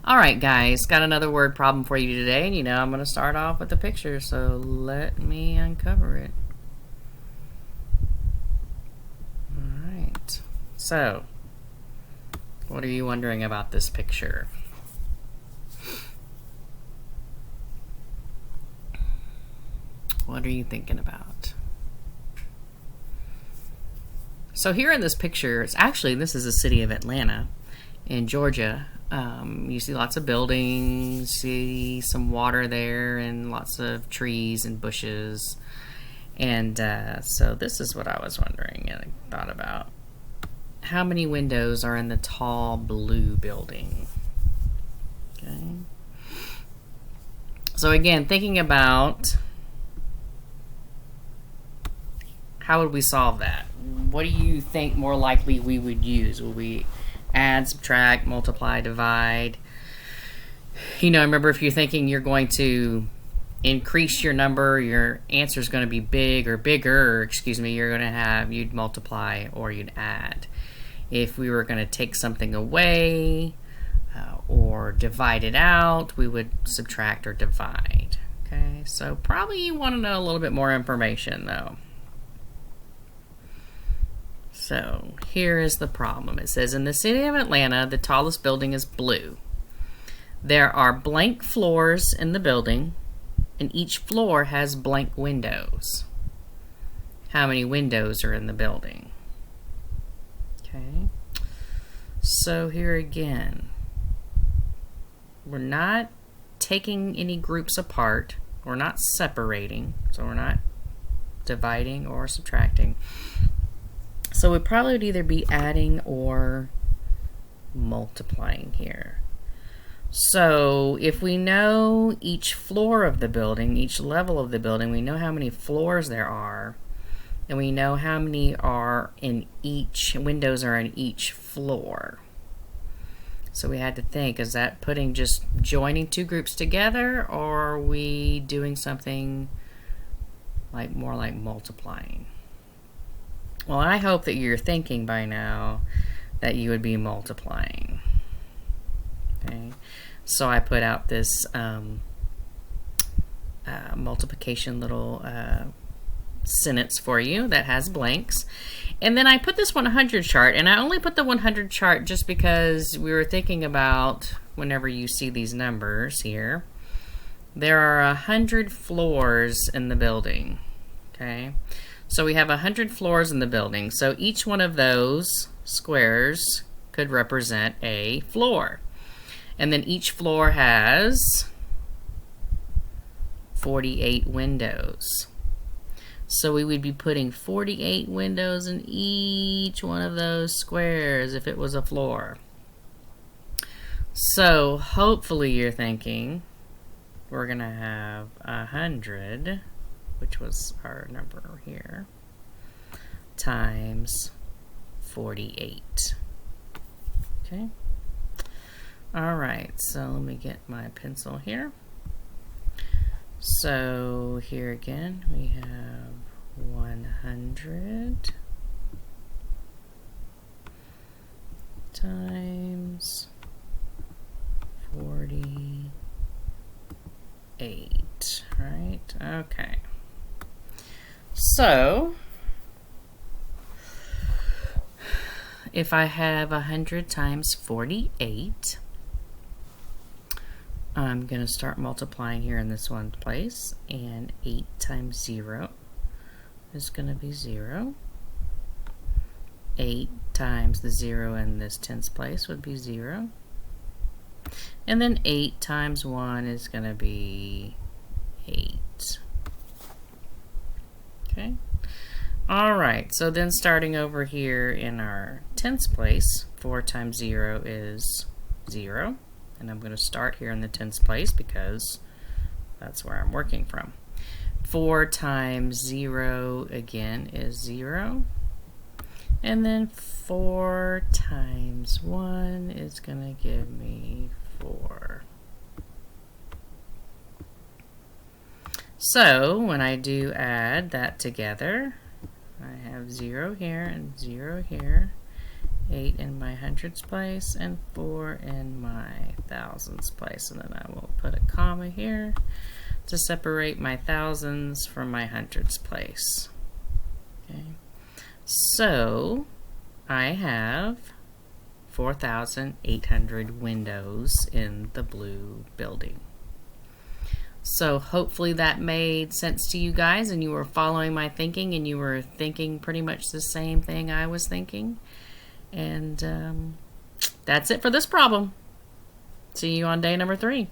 Alright guys, got another word problem for you today, and I'm going to start off with the picture, so let me uncover it. Alright, so what are you wondering about this picture? What are you thinking about? So here in this picture, this is the city of Atlanta in Georgia. You see lots of buildings, see some water there, and lots of trees and bushes. And so this is what I was wondering and I thought about. How many windows are in the tall blue building? Okay. So again, thinking about how would we solve that? What do you think more likely we would use? Would we add, subtract, multiply, divide? Remember, if you're thinking you're going to increase your number, your answer is going to be big or bigger, or you'd multiply or you'd add. If we were going to take something away or divide it out, we would subtract or divide. Okay, so probably you want to know a little bit more information though. So here is the problem. It says, in the city of Atlanta, the tallest building is blue. There are blank floors in the building, and each floor has blank windows. How many windows are in the building? Okay. So here again, we're not taking any groups apart. We're not separating, so we're not dividing or subtracting. So we probably would either be adding or multiplying here. So if we know each floor of the building, each level of the building, we know how many floors there are, and we know how many are in each, windows are in each floor. So we had to think, is that just joining two groups together, or are we doing something more like multiplying? Well, I hope that you're thinking by now that you would be multiplying. Okay, so I put out this multiplication little sentence for you that has blanks. And then I put this 100 chart, and I only put the 100 chart just because we were thinking about whenever you see these numbers here, there are 100 floors in the building. Okay. So we have 100 floors in the building. So each one of those squares could represent a floor. And then each floor has 48 windows. So we would be putting 48 windows in each one of those squares if it was a floor. So hopefully you're thinking we're going to have 100, which was our number here, times 48. Okay. All right, so let me get my pencil here. So here again, we have 100 times 48, right? Okay. So if I have 100 times 48, I'm going to start multiplying here in this one place, and 8 times 0 is going to be 0. 8 times the 0 in this tens place would be 0. And then 8 times 1 is going to be 8. Okay. Alright, so then starting over here in our tens place, 4 times 0 is 0. And I'm going to start here in the tens place because that's where I'm working from. 4 times 0 again is 0. And then 4 times 1 is going to give me 4. So when I do add that together, I have 0 here and 0 here, 8 in my hundreds place and 4 in my thousands place. And then I will put a comma here to separate my thousands from my hundreds place. Okay. So I have 4,800 windows in the blue building. So hopefully that made sense to you guys and you were following my thinking and you were thinking pretty much the same thing I was thinking. And that's it for this problem. See you on day number 3.